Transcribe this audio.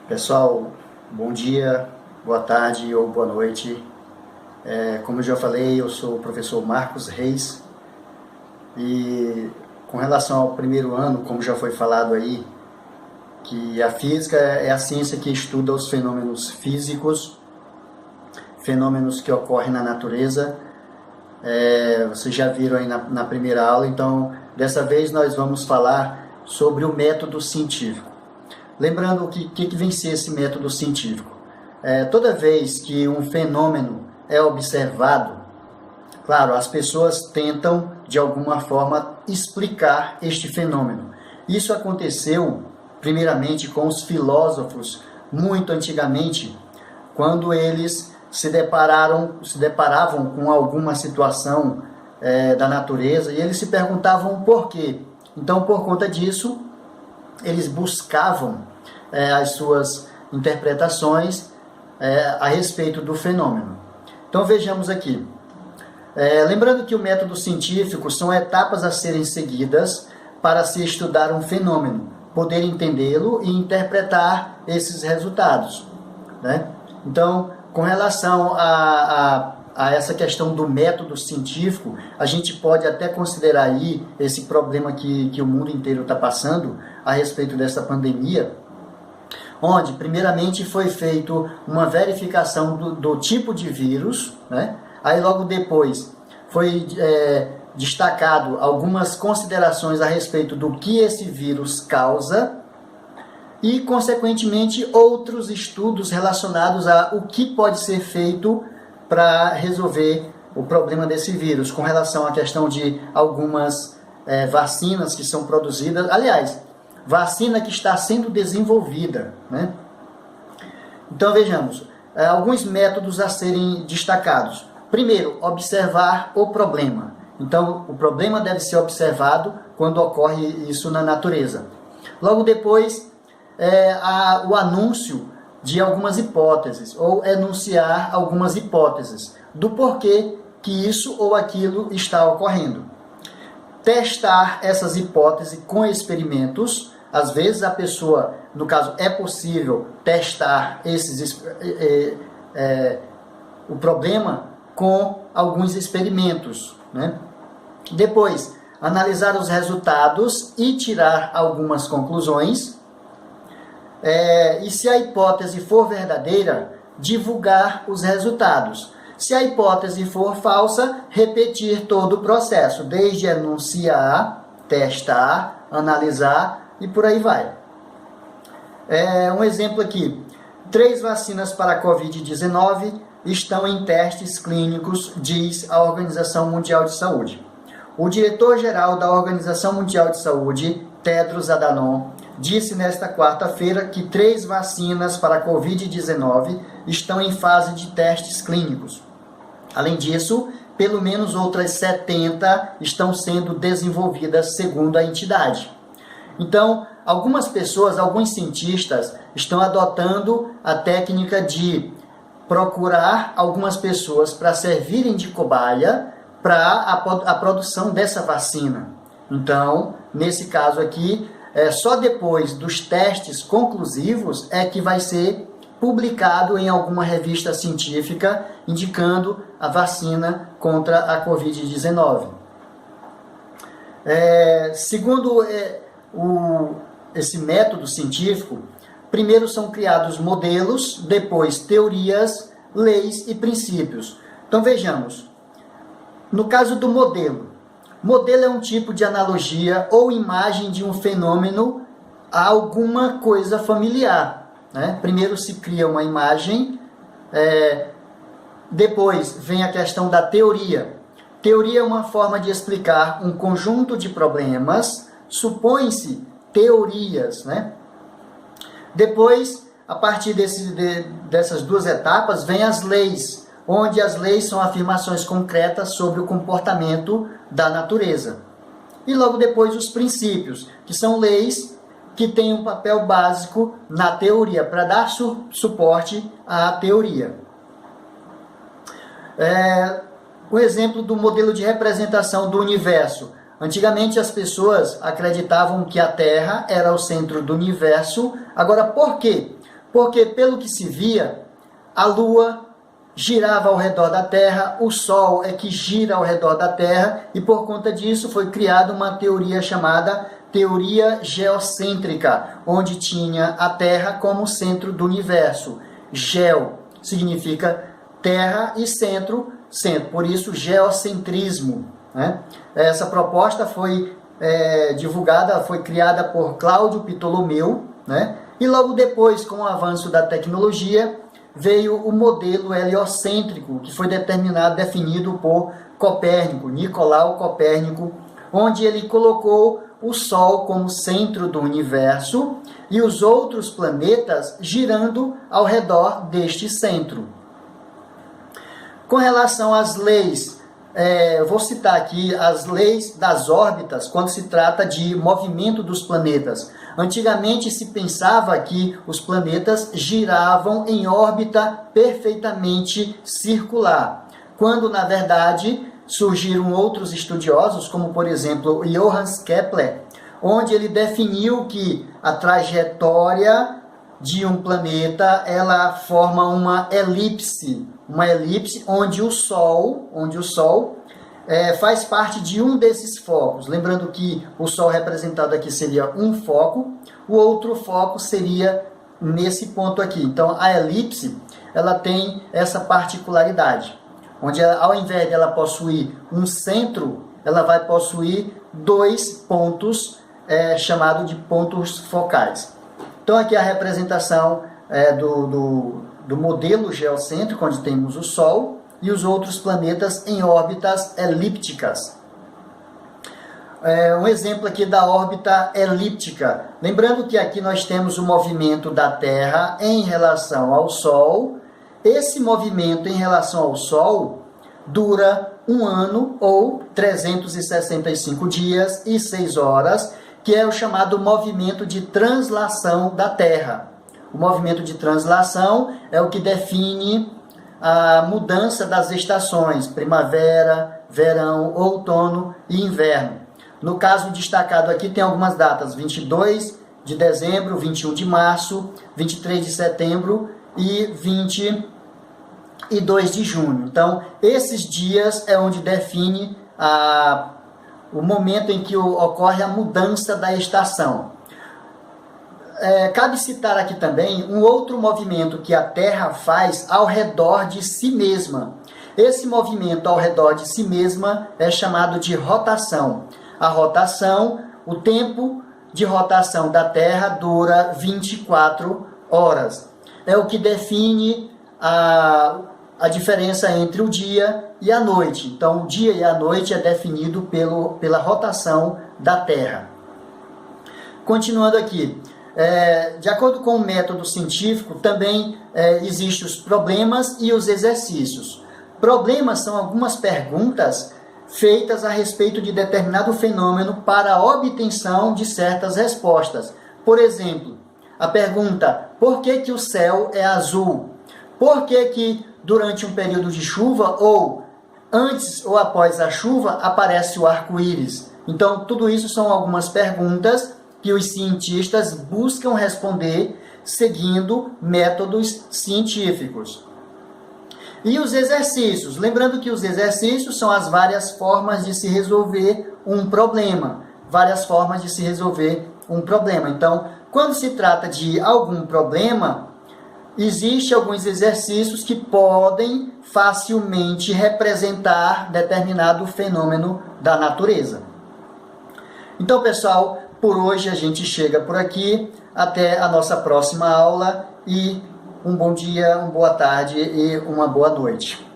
Pessoal, bom dia, boa tarde ou boa noite. Como eu já falei, eu sou o professor Marcos Reis e com relação ao primeiro ano, como já foi falado aí, que a física é a ciência que estuda os fenômenos físicos, fenômenos que ocorrem na natureza. Vocês já viram aí na primeira aula, então dessa vez nós vamos falar sobre o método científico. Lembrando o que vem ser esse método científico. Toda vez que um fenômeno é observado, claro, as pessoas tentam de alguma forma explicar este fenômeno. Isso aconteceu primeiramente com os filósofos muito antigamente, quando eles se deparavam com alguma situação da natureza e eles se perguntavam por quê. Então, por conta disso, eles buscavam as suas interpretações a respeito do fenômeno. Então vejamos aqui. Lembrando que o método científico são etapas a serem seguidas para se estudar um fenômeno, poder entendê-lo e interpretar esses resultados, né? Então, com relação a essa questão do método científico, a gente pode até considerar aí esse problema que o mundo inteiro está passando a respeito dessa pandemia, onde primeiramente foi feito uma verificação do tipo de vírus, né? Aí logo depois foi destacado algumas considerações a respeito do que esse vírus causa e, consequentemente, outros estudos relacionados a o que pode ser feito para resolver o problema desse vírus, com relação à questão de algumas vacinas que são produzidas, aliás, vacina que está sendo desenvolvida, né? Então vejamos, alguns métodos a serem destacados. Primeiro, observar o problema. Então, o problema deve ser observado quando ocorre isso na natureza. Logo depois, o anúncio de algumas hipóteses, ou enunciar algumas hipóteses do porquê que isso ou aquilo está ocorrendo. Testar essas hipóteses com experimentos. Às vezes a pessoa, no caso, é possível testar o problema com alguns experimentos, né? Depois, analisar os resultados e tirar algumas conclusões. E se a hipótese for verdadeira, divulgar os resultados. Se a hipótese for falsa, repetir todo o processo, desde enunciar, testar, analisar e por aí vai. Um exemplo aqui. 3 vacinas para a Covid-19 estão em testes clínicos, diz a Organização Mundial de Saúde. O diretor-geral da Organização Mundial de Saúde, Tedros Adhanom, disse nesta quarta-feira que 3 vacinas para a Covid-19 estão em fase de testes clínicos. Além disso, pelo menos outras 70 estão sendo desenvolvidas segundo a entidade. Então, algumas pessoas, alguns cientistas, estão adotando a técnica de procurar algumas pessoas para servirem de cobaia para a produção dessa vacina. Então, nesse caso aqui, só depois dos testes conclusivos é que vai ser publicado em alguma revista científica indicando a vacina contra a Covid-19. Segundo esse método científico, primeiro são criados modelos, depois teorias, leis e princípios. Então vejamos, no caso do modelo é um tipo de analogia ou imagem de um fenômeno a alguma coisa familiar, né? Primeiro se cria uma imagem, depois vem a questão da teoria. Teoria é uma forma de explicar um conjunto de problemas, supõe-se teorias, né? Depois, a partir dessas 2 etapas, vem as leis, onde as leis são afirmações concretas sobre o comportamento da natureza. E logo depois os princípios, que são leis que têm um papel básico na teoria, para dar suporte à teoria. O exemplo do modelo de representação do universo. Antigamente as pessoas acreditavam que a Terra era o centro do universo. Agora, por quê? Porque, pelo que se via, a Lua girava ao redor da Terra, o Sol é que gira ao redor da Terra, e por conta disso foi criada uma teoria chamada teoria geocêntrica, onde tinha a Terra como centro do universo. Geo significa terra e centro, centro, por isso geocentrismo, né? Essa proposta foi divulgada, foi criada por Cláudio Ptolomeu, né? E logo depois, com o avanço da tecnologia, veio o modelo heliocêntrico, que foi definido por Copérnico, Nicolau Copérnico, onde ele colocou o Sol como centro do universo e os outros planetas girando ao redor deste centro. Com relação às leis, vou citar aqui as leis das órbitas quando se trata de movimento dos planetas. Antigamente se pensava que os planetas giravam em órbita perfeitamente circular, quando na verdade surgiram outros estudiosos, como por exemplo Johannes Kepler, onde ele definiu que a trajetória de um planeta ela forma uma elipse onde o Sol faz parte de um desses focos. Lembrando que o Sol representado aqui seria um foco, o outro foco seria nesse ponto aqui. Então a elipse ela tem essa particularidade, onde ao invés de ela possuir um centro, ela vai possuir dois pontos chamados de pontos focais. Então aqui a representação do modelo geocêntrico, onde temos o Sol e os outros planetas em órbitas elípticas. Um exemplo aqui da órbita elíptica. Lembrando que aqui nós temos o movimento da Terra em relação ao Sol. Esse movimento em relação ao Sol dura 1 ano ou 365 dias e 6 horas, que é o chamado movimento de translação da Terra. O movimento de translação é o que define a mudança das estações, primavera, verão, outono e inverno. No caso destacado aqui tem algumas datas, 22 de dezembro, 21 de março, 23 de setembro e 22 de junho. Então, esses dias é onde define o momento em que ocorre a mudança da estação. Cabe citar aqui também um outro movimento que a Terra faz ao redor de si mesma. Esse movimento ao redor de si mesma é chamado de rotação. A rotação, o tempo de rotação da Terra dura 24 horas. É o que define a diferença entre o dia e a noite. Então, o dia e a noite é definido pela rotação da Terra. Continuando aqui, de acordo com o método científico, também existem os problemas e os exercícios. Problemas são algumas perguntas feitas a respeito de determinado fenômeno para a obtenção de certas respostas. Por exemplo, a pergunta: por que o céu é azul? Por que durante um período de chuva ou antes ou após a chuva aparece o arco-íris? Então, tudo isso são algumas perguntas que os cientistas buscam responder seguindo métodos científicos. E os exercícios? Lembrando que os exercícios são as várias formas de se resolver um problema. Então, quando se trata de algum problema, existem alguns exercícios que podem facilmente representar determinado fenômeno da natureza. Então, pessoal, por hoje a gente chega por aqui. Até a nossa próxima aula e um bom dia, uma boa tarde e uma boa noite.